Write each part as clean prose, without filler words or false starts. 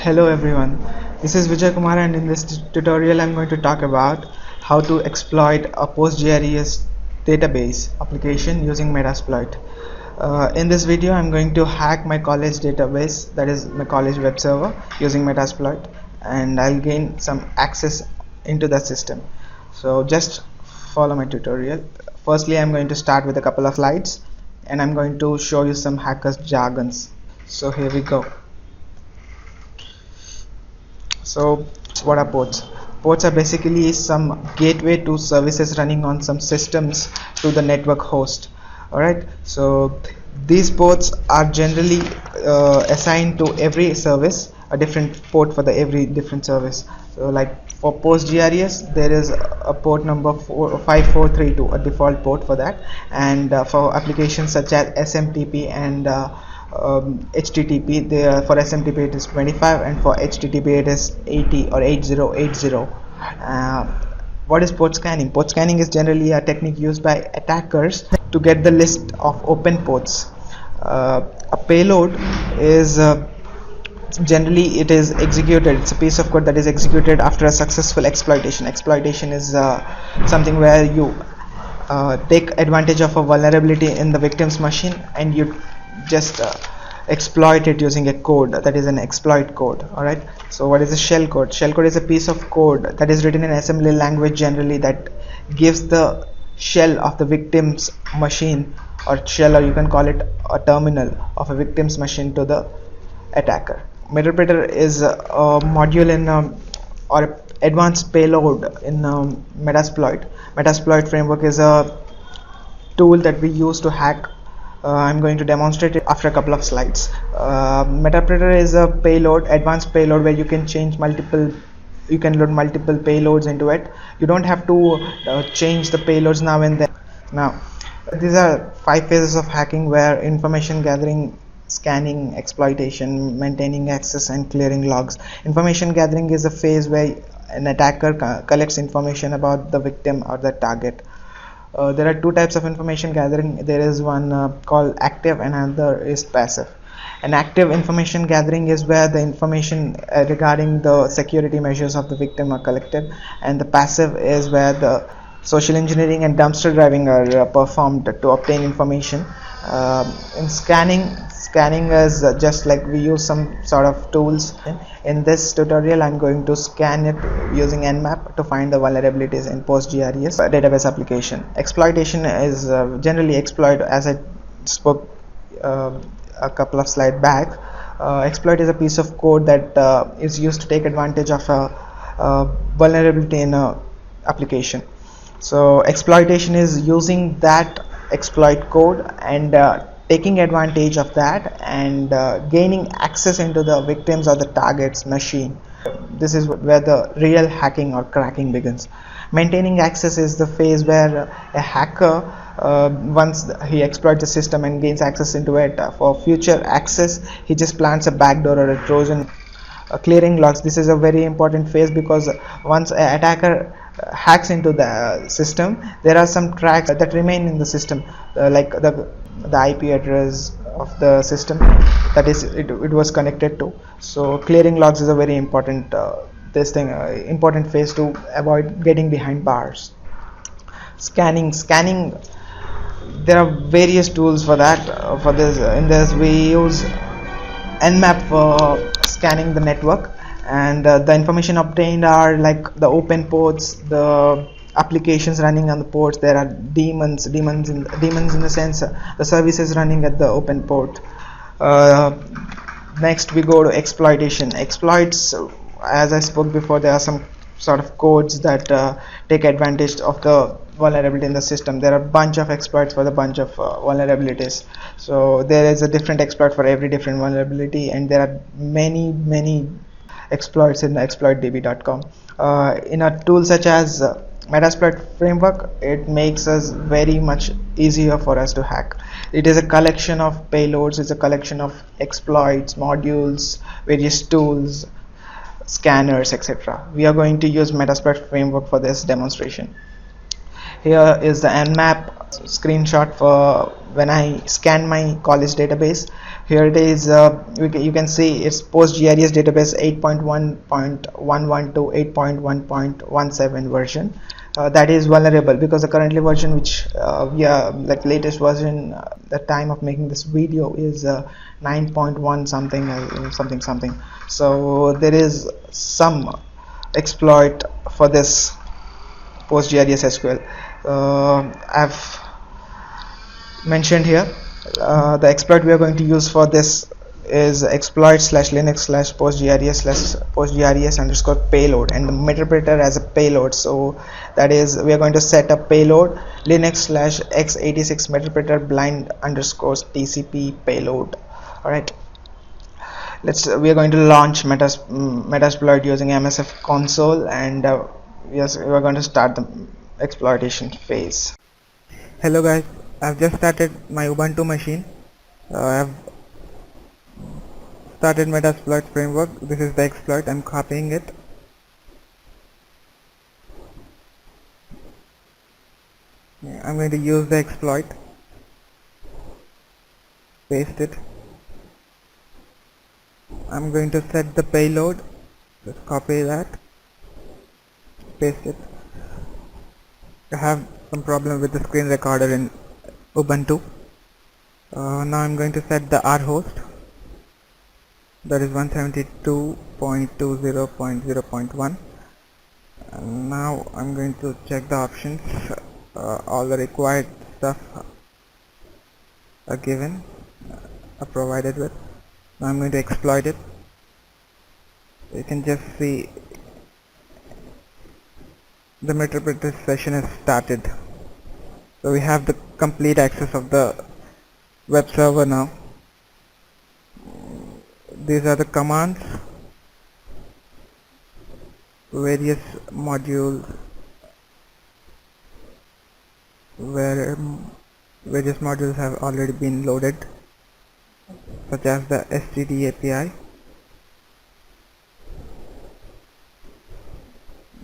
Hello everyone, this is Vijay Kumar, and in this tutorial I'm going to talk about how to exploit a PostGIS database application using Metasploit. In this video I'm going to hack my college database, that is my college web server, using Metasploit, and I'll gain some access into the system. So just follow my tutorial. Firstly, I'm going to start with a couple of slides and I'm going to show you some hackers jargons. So here we go. So what are ports? Ports are basically some gateway to services running on some systems to the network host. Alright, so these ports are generally assigned to every service, a different port for every different service. So like for PostGIS there is a port number 5432, a default port for that, and for applications such as SMTP and HTTP, for SMTP it is 25 and for HTTP it is 80 or 8080. What is port scanning? Port scanning is generally a technique used by attackers to get the list of open ports. A payload is generally it is executed. It's a piece of code that is executed after a successful exploitation. Exploitation is something where you take advantage of a vulnerability in the victim's machine and you just exploit it using a code, that is an exploit code. Alright, so what is a shell code? Shell code is a piece of code that is written in assembly language generally that gives the shell of the victim's machine, or shell, or you can call it a terminal of a victim's machine, to the attacker. Metasploit is a module in or advanced payload in Metasploit. Metasploit framework is a tool that we use to hack. I'm going to demonstrate it after a couple of slides. Metasploit is a payload, advanced payload, where you can change you can load multiple payloads into it. You don't have to change the payloads now and then. Now, these are 5 phases of hacking, where information gathering, scanning, exploitation, maintaining access, and clearing logs. Information gathering is a phase where an attacker collects information about the victim or the target. There are 2 types of information gathering. There is one called active and another is passive. An active information gathering is where the information regarding the security measures of the victim are collected, and the passive is where the social engineering and dumpster driving are performed to obtain information. In scanning is just like we use some sort of tools. In this tutorial I'm going to scan it using Nmap to find the vulnerabilities in PostGIS database application. Exploitation is generally exploit, as I spoke a couple of slides back. Exploit is a piece of code that is used to take advantage of a vulnerability in a application. So exploitation is using that exploit code and taking advantage of that and gaining access into the victims or the target's machine. This is where the real hacking or cracking begins. Maintaining access is the phase where a hacker, once he exploits the system and gains access into it, for future access he just plants a backdoor or a Trojan. Clearing logs, this is a very important phase, because once an attacker hacks into the system, there are some tracks that remain in the system, like the IP address of the system that is it was connected to. So clearing logs is a very important important phase to avoid getting behind bars. Scanning, there are various tools for that. For this, in this we use Nmap for scanning the network, and the information obtained are like the open ports, the applications running on the ports. There are demons in the sense the services running at the open port. Next we go to exploitation. Exploits, as I spoke before, there are some sort of codes that take advantage of the vulnerability in the system. There are a bunch of exploits for the bunch of vulnerabilities. So there is a different exploit for every different vulnerability, and there are many exploits in exploitdb.com. In a tool such as Metasploit framework, it makes us very much easier for us to hack. It is a collection of payloads, it's a collection of exploits, modules, various tools, scanners, etc. We are going to use Metasploit framework for this demonstration. Here is the Nmap screenshot for when I scan my college database. Here it is. You can see it's PostGIS database 8.1.11 to 8.1.17 version. That is vulnerable because the currently version which we are like latest version the time of making this video is 9.1 something something. So there is some exploit for this PostGIS SQL. I've mentioned here. The exploit we are going to use for this is exploit slash linux slash postgis underscore payload, and the meterpreter as a payload. So that is, we are going to set a payload linux slash x86 meterpreter blind underscore tcp payload. All right, we are going to launch Metasploit using MSF console, and yes, we are going to start the exploitation phase. Hello guys, I've just started my Ubuntu machine. I've started Metasploit framework. This is the exploit. I'm copying it. I'm going to use the exploit. Paste it. I'm going to set the payload. Just copy that. Paste it. I have some problem with the screen recorder in Ubuntu. Now I'm going to set the R host. That is 172.20.0.1. And now I'm going to check the options. All the required stuff are given, are provided with. Now I'm going to exploit it. You can just see the meterpreter session has started. So we have the complete access of the web server now. These are the commands, various modules, where various modules have already been loaded, such as the std API.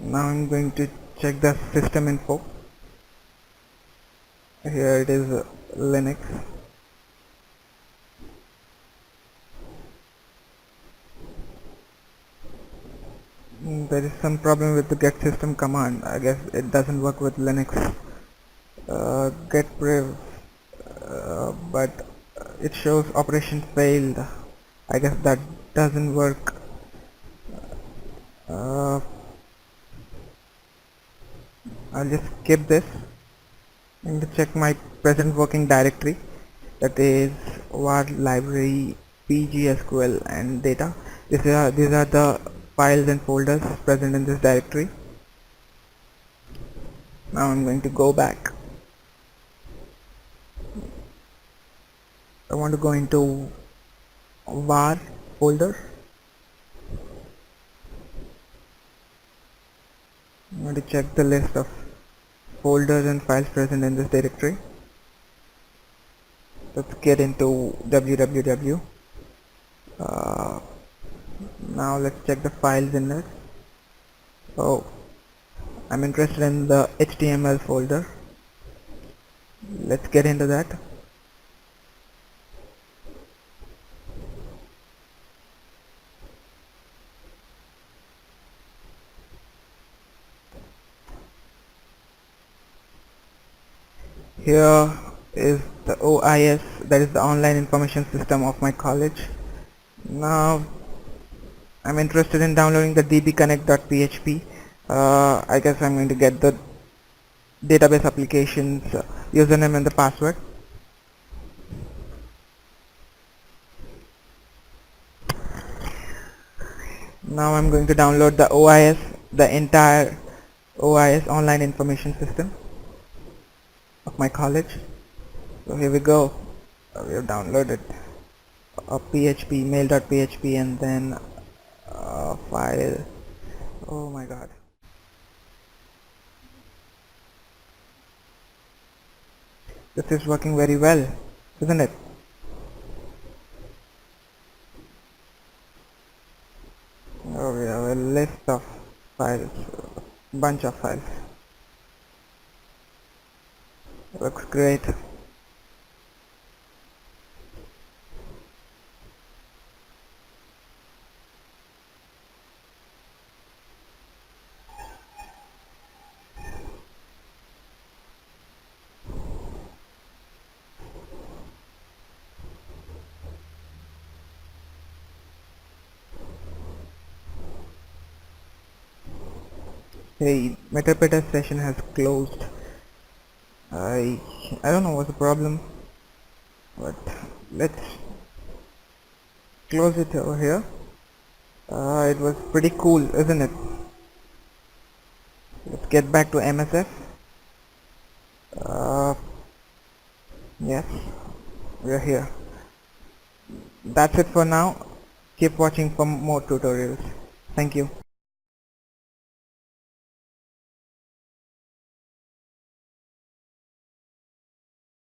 Now I'm going to check the system info. Here it is, Linux. There is some problem with the get system command. I guess it doesn't work with Linux. Get priv, but it shows operation failed. I guess that doesn't work. I'll just skip this. I'm going to check my present working directory, that is var library pgsql and data. These are the files and folders present in this directory. Now I'm going to go back. I want to go into var folder. I'm going to check the list of folders and files present in this directory. Let's get into www. Now let's check the files in it. Oh, I'm interested in the HTML folder. Let's get into that. Here is the OIS, that is the online information system of my college. Now I'm interested in downloading the dbconnect.php. I guess I'm going to get the database applications username and the password. Now I'm going to download the OIS, the entire OIS online information system of my college. So here we go. We have downloaded a PHP, mail.php, and then a file. Oh my god. This is working very well, isn't it? Oh, we have a list of files, bunch of files. Looks great. Hey, Metasploit session has closed. I I don't know what's the problem, but let's close it over here. It was pretty cool, isn't it? Let's get back to MSF. Uh, yes, we're here. That's it for now. Keep watching for more tutorials. Thank you.